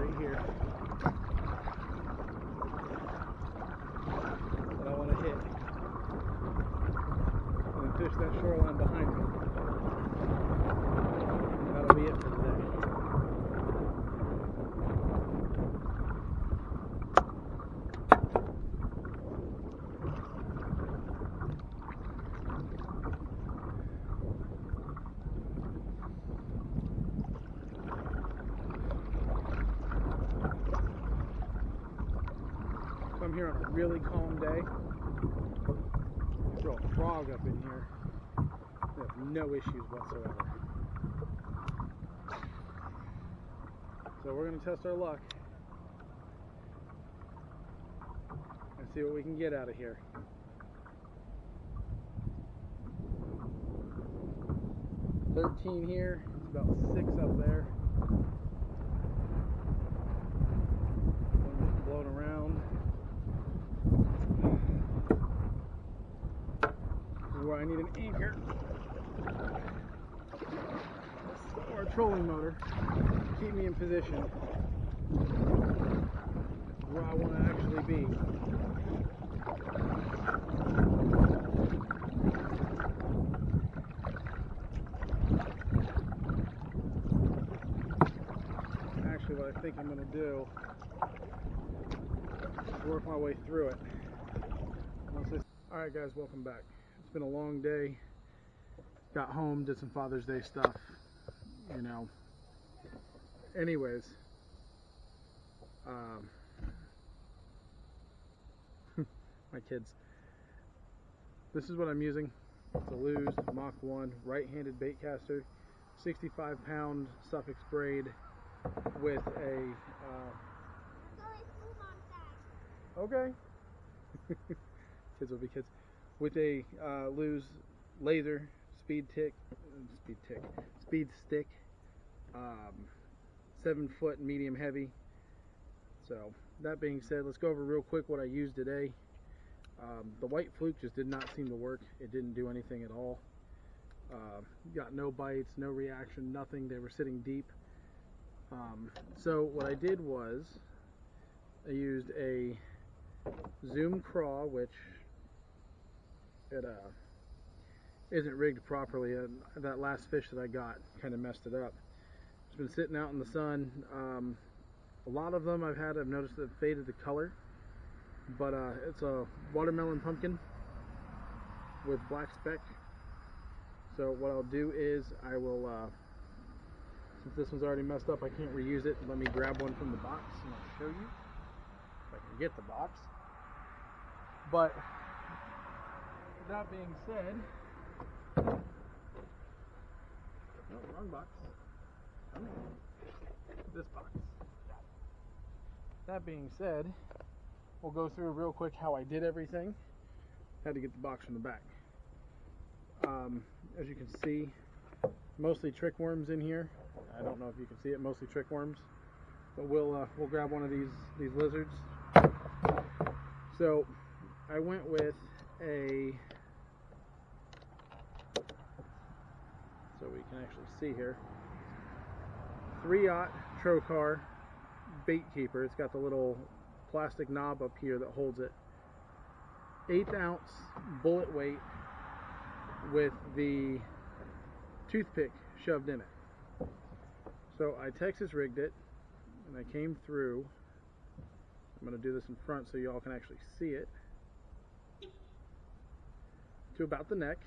right here that I want to hit, and then fish that shoreline behind me. And that'll be it for today. I'm here on a really calm day. Throw a frog up in here. I have no issues whatsoever. So we're going to test our luck and see what we can get out of here. $13 here. It's about 6 up there. Blown around. Where I need an anchor or a trolling motor to keep me in position where I want to actually be. Actually, what I think I'm going to do is work my way through it. Alright guys, welcome back. It's been a long day. Got home, did some Father's Day stuff, you know. Anyways, my kids. This is what I'm using. It's a Lew's Mach 1 right-handed bait caster, 65-pound Suffolk braid with a okay. Kids will be kids. With a Lew's laser speed stick, 7-foot medium heavy. So that being said, let's go over real quick what I used today. The white fluke just did not seem to work. It didn't do anything at all. Got no bites, no reaction, nothing. They were sitting deep. So what I did was I used a Zoom craw, which it isn't rigged properly. That last fish that I got kind of messed it up. It's been sitting out in the sun. A lot of them I've noticed that faded the color, but it's a watermelon pumpkin with black speck. So what I'll do is I will, since this one's already messed up, I can't reuse it. Let me grab one from the box and I'll show you if I can get the box. But that being said, no, wrong box. This box. That being said, we'll go through real quick how I did everything. Had to get the box from the back. As you can see, mostly trick worms in here. I don't know if you can see it, mostly trick worms. But we'll grab one of these lizards. So I went with a, so we can actually see here, 3/0 trocar bait keeper. It's got the little plastic knob up here that holds it. 1/8 ounce bullet weight with the toothpick shoved in it. So I Texas rigged it and I came through. I'm going to do this in front so y'all can actually see it. To about the neck.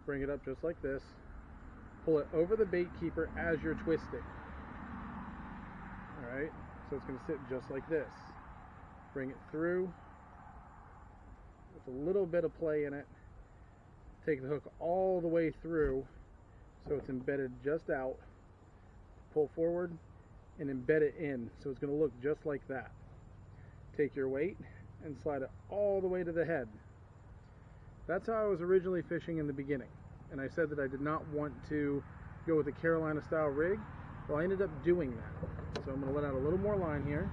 Bring it up just like this. Pull it over the bait keeper as you're twisting. Alright, so it's going to sit just like this. Bring it through with a little bit of play in it. Take the hook all the way through so it's embedded just out. Pull forward and embed it in so it's going to look just like that. Take your weight and slide it all the way to the head. That's how I was originally fishing in the beginning, and I said that I did not want to go with a Carolina style rig. Well, I ended up doing that. So I'm going to let out a little more line here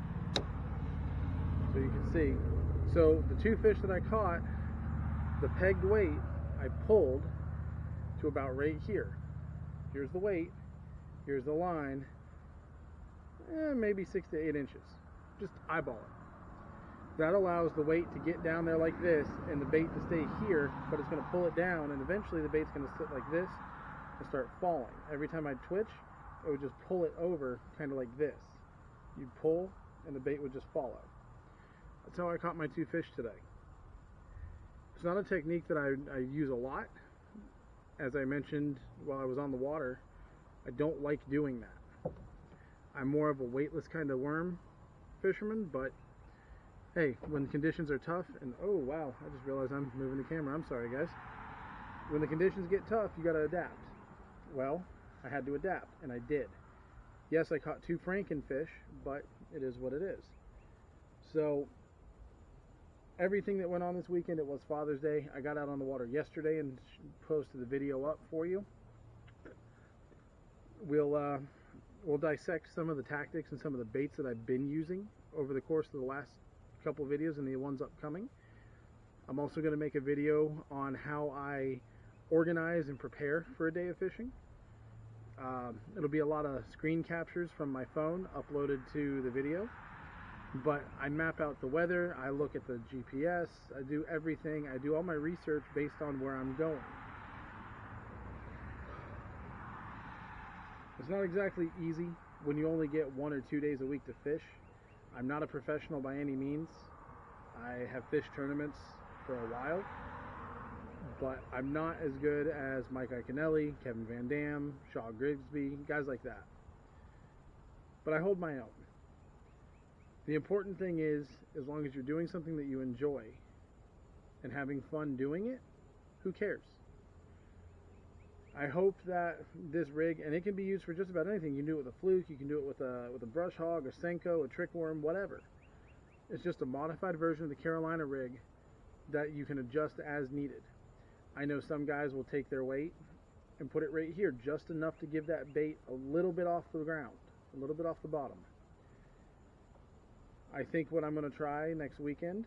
so you can see. So the 2 fish that I caught, the pegged weight I pulled to about right here. Here's the weight, here's the line, maybe 6 to 8 inches. Just eyeball it. That allows the weight to get down there like this and the bait to stay here, but it's going to pull it down, and eventually the bait's going to sit like this and start falling. Every time I twitch, it would just pull it over kind of like this. You'd pull and the bait would just follow. That's how I caught my 2 fish today. It's not a technique that I use a lot. As I mentioned while I was on the water, I don't like doing that. I'm more of a weightless kind of worm fisherman, but hey, when conditions are tough, and oh wow, I just realized I'm moving the camera, I'm sorry guys. When the conditions get tough, you gotta adapt. Well, I had to adapt, and I did. Yes, I caught 2 frankenfish, but it is what it is. So, everything that went on this weekend, it was Father's Day. I got out on the water yesterday and posted the video up for you. We'll dissect some of the tactics and some of the baits that I've been using over the course of the last couple videos and the ones upcoming. I'm also going to make a video on how I organize and prepare for a day of fishing. It'll be a lot of screen captures from my phone uploaded to the video, but I map out the weather, I look at the GPS, I do everything, I do all my research based on where I'm going. It's not exactly easy when you only get 1 or 2 days a week to fish. I'm not a professional by any means. I have fished tournaments for a while, but I'm not as good as Mike Iaconelli, Kevin Van Dam, Shaw Grigsby, guys like that. But I hold my own. The important thing is, as long as you're doing something that you enjoy and having fun doing it, who cares? I hope that this rig, and it can be used for just about anything. You can do it with a fluke, you can do it with a brush hog, a Senko, a trick worm, whatever. It's just a modified version of the Carolina rig that you can adjust as needed. I know some guys will take their weight and put it right here, just enough to give that bait a little bit off the ground, a little bit off the bottom. I think what I'm going to try next weekend,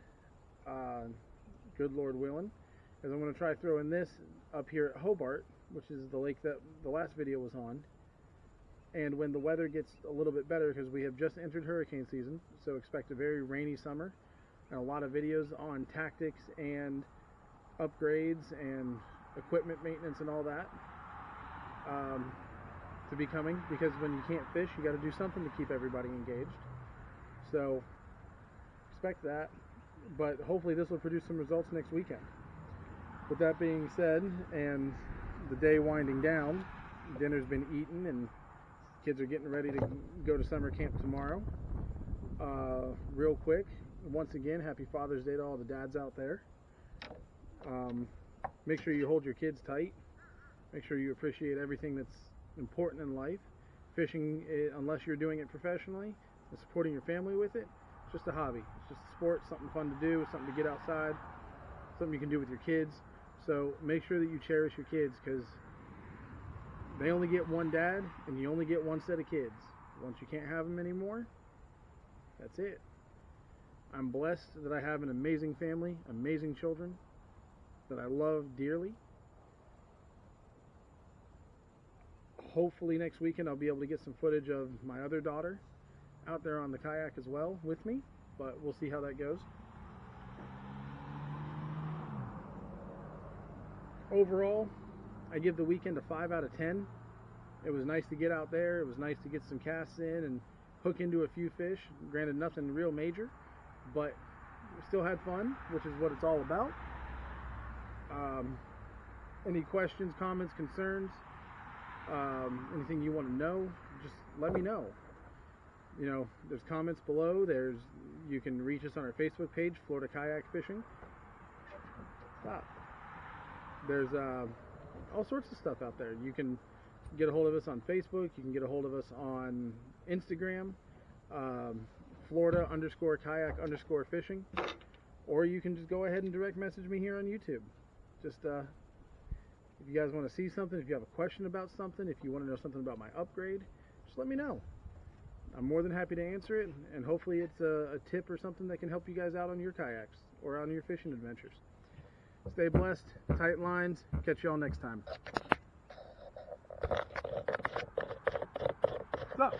good Lord willing, is I'm going to try throwing this up here at Hobart, which is the lake that the last video was on. And when the weather gets a little bit better, because we have just entered hurricane season, so expect a very rainy summer, and a lot of videos on tactics and upgrades and equipment maintenance and all that to be coming, because when you can't fish, you got to do something to keep everybody engaged. So expect that, but hopefully this will produce some results next weekend. With that being said, and the day winding down, dinner's been eaten and kids are getting ready to go to summer camp tomorrow. Real quick, once again, happy Father's Day to all the dads out there. Make sure you hold your kids tight. Make sure you appreciate everything that's important in life. Fishing, unless you're doing it professionally and supporting your family with it, it's just a hobby. It's just a sport, something fun to do, something to get outside, something you can do with your kids. So make sure that you cherish your kids, because they only get one dad and you only get one set of kids. Once you can't have them anymore, that's it. I'm blessed that I have an amazing family, amazing children that I love dearly. Hopefully next weekend I'll be able to get some footage of my other daughter out there on the kayak as well with me, but we'll see how that goes. Overall, I give the weekend a 5 out of 10. It was nice to get out there. It was nice to get some casts in and hook into a few fish. Granted, nothing real major, but we still had fun, which is what it's all about. Any questions, comments, concerns, anything you want to know, just let me know. You know, there's comments below. You can reach us on our Facebook page, Florida Kayak Fishing. Stop. There's all sorts of stuff out there. You can get a hold of us on Facebook. You can get a hold of us on Instagram, Florida_kayak_fishing, or you can just go ahead and direct message me here on YouTube. Just if you guys want to see something, if you have a question about something, if you want to know something about my upgrade, just let me know. I'm more than happy to answer it, and hopefully it's a tip or something that can help you guys out on your kayaks or on your fishing adventures. Stay blessed, tight lines, catch y'all next time. Stop.